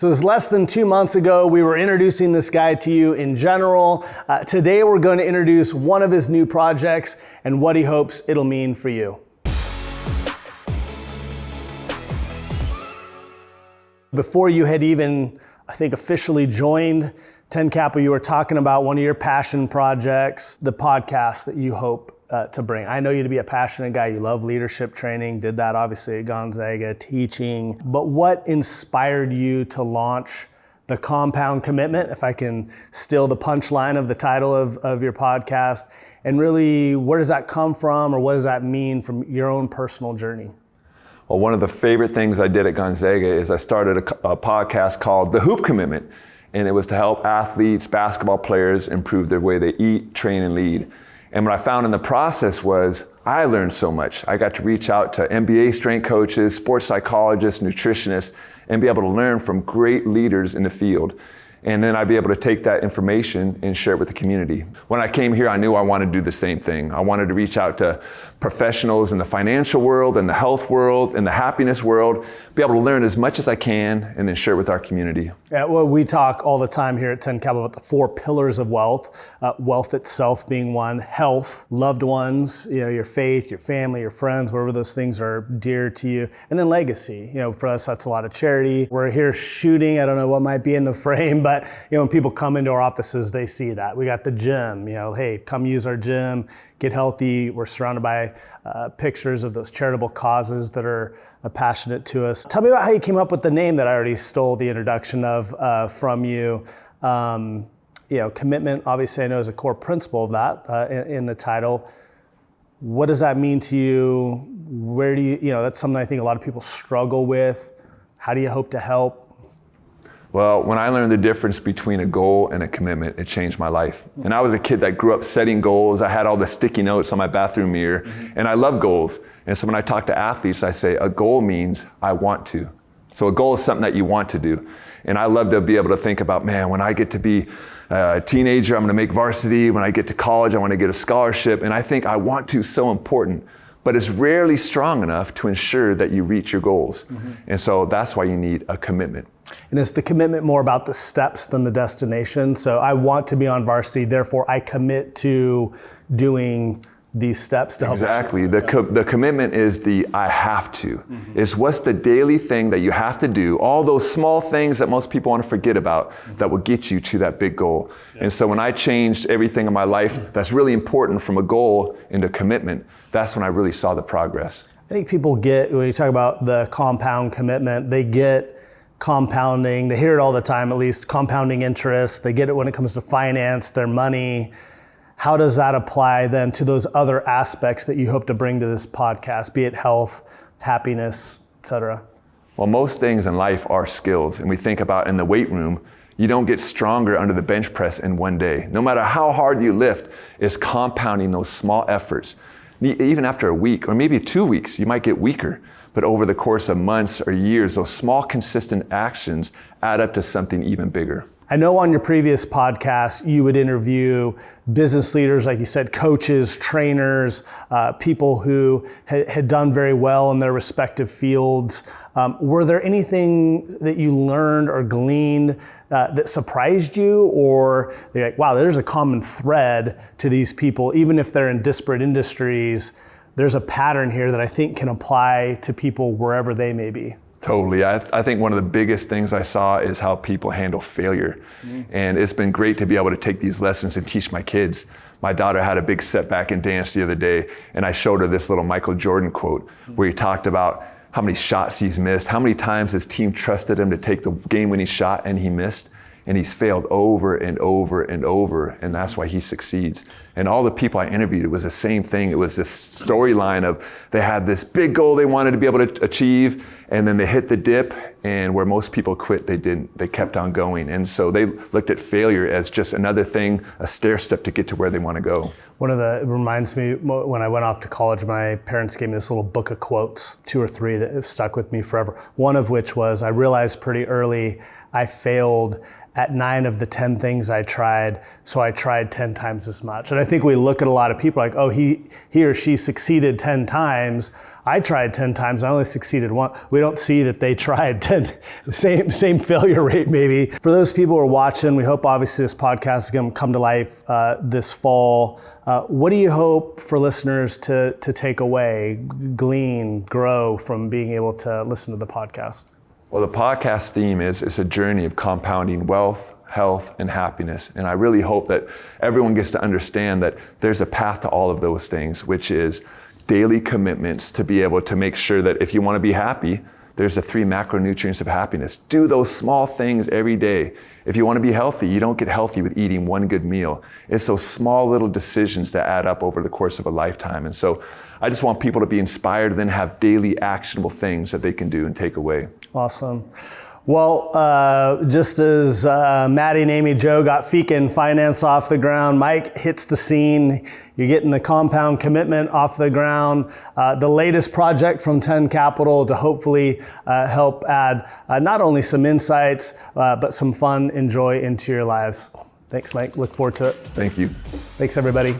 So it was less than 2 months ago, we were introducing this guy to you in general. Today we're going to introduce one of his new projects and what he hopes it'll mean for you. Before you had even, I think, officially joined 10 Kappa, you were talking about one of your passion projects, the podcast that you hope to bring. I know you to be a passionate guy. You love leadership training, did that obviously at Gonzaga, teaching. But what inspired you to launch the Compound Commitment, if I can steal the punchline of the title of your podcast? And really, where does that come from, or what does that mean from your own personal journey? Well, one of the favorite things I did at Gonzaga is I started a podcast called The Hoop Commitment. And it was to help athletes, basketball players improve their way they eat, train, and lead. And what I found in the process was I learned so much. I got to reach out to NBA strength coaches, sports psychologists, nutritionists, and be able to learn from great leaders in the field. And then I'd be able to take that information and share it with the community. When I came here, I knew I wanted to do the same thing. I wanted to reach out to professionals in the financial world, in the health world, in the happiness world, be able to learn as much as I can and then share it with our community. Yeah, well, we talk all the time here at 10 Kappa about the 4 pillars of wealth, wealth itself being one, health, loved ones, your faith, your family, your friends, wherever those things are dear to you, and then legacy. For us, that's a lot of charity. We're here shooting, I don't know what might be in the frame, but when people come into our offices, they see that. We got the gym, hey, come use our gym, get healthy. We're surrounded by pictures of those charitable causes that are passionate to us. Tell me about how you came up with the name that I already stole the introduction of from you. Commitment, obviously I know is a core principle of that in the title. What does that mean to you? Where do you, that's something I think a lot of people struggle with. How do you hope to help? Well, when I learned the difference between a goal and a commitment, it changed my life. And I was a kid that grew up setting goals. I had all the sticky notes on my bathroom mirror, and I love goals. And so when I talk to athletes, I say a goal means I want to. So a goal is something that you want to do. And I love to be able to think about, man, when I get to be a teenager, I'm gonna make varsity. When I get to college, I wanna get a scholarship. And I think I want to is so important, but it's rarely strong enough to ensure that you reach your goals. And so that's why you need a commitment. And is the commitment more about the steps than the destination? So I want to be on varsity, therefore I commit to doing these steps to help. Exactly. The commitment is the I have to. It's what's the daily thing that you have to do, all those small things that most people want to forget about that will get you to that big goal. And so when I changed everything in my life that's really important from a goal into commitment, that's when I really saw the progress. I think people get, when you talk about the compound commitment, they get compounding, they hear it all the time, at least compounding interest. They get it when it comes to finance, their money. How does that apply then to those other aspects that you hope to bring to this podcast, be it health, happiness, et cetera? Well, most things in life are skills. And we think about in the weight room, you don't get stronger under the bench press in one day. No matter how hard you lift, it's compounding those small efforts. Even after a week or maybe 2 weeks, you might get weaker. But over the course of months or years, those small consistent actions add up to something even bigger. I know on your previous podcast, you would interview business leaders, like you said, coaches, trainers, people who had done very well in their respective fields. Were there anything that you learned or gleaned that surprised you, or you're like, wow, there's a common thread to these people, even if they're in disparate industries, there's a pattern here that I think can apply to people wherever they may be? Totally. I think one of the biggest things I saw is how people handle failure. And it's been great to be able to take these lessons and teach my kids. My daughter had a big setback in dance the other day, and I showed her this little Michael Jordan quote where he talked about how many shots he's missed, how many times his team trusted him to take the game-winning shot and he missed. And he's failed over and over and over, and that's why he succeeds. And all the people I interviewed, it was the same thing. It was this storyline of they had this big goal they wanted to be able to achieve, and then they hit the dip, and where most people quit, they didn't. They kept on going. And so they looked at failure as just another thing, a stair step to get to where they want to go. It reminds me, when I went off to college, my parents gave me this little book of quotes, 2 or 3 that have stuck with me forever. One of which was, I realized pretty early I failed at 9 of the 10 things I tried, so I tried 10 times as much. And I think we look at a lot of people like, oh, he or she succeeded 10 times, I tried 10 times, I only succeeded one. We don't see that they tried 10, same failure rate maybe. For those people who are watching, we hope obviously this podcast is going to come to life this fall. What do you hope for listeners to take away, glean, grow from being able to listen to the podcast? Well, the podcast theme is it's a journey of compounding wealth, health, and happiness. And I really hope that everyone gets to understand that there's a path to all of those things, which is daily commitments to be able to make sure that if you want to be happy, there's the 3 macronutrients of happiness. Do those small things every day. If you want to be healthy, you don't get healthy with eating one good meal. It's those small little decisions that add up over the course of a lifetime. And so I just want people to be inspired and then have daily actionable things that they can do and take away. Awesome. Well, just as Maddie and Amy Joe got Fika and Finance off the ground, Mike hits the scene. You're getting the compound commitment off the ground. The latest project from 10 Capital to hopefully help add not only some insights, but some fun and joy into your lives. Thanks, Mike. Look forward to it. Thank you. Thanks, everybody.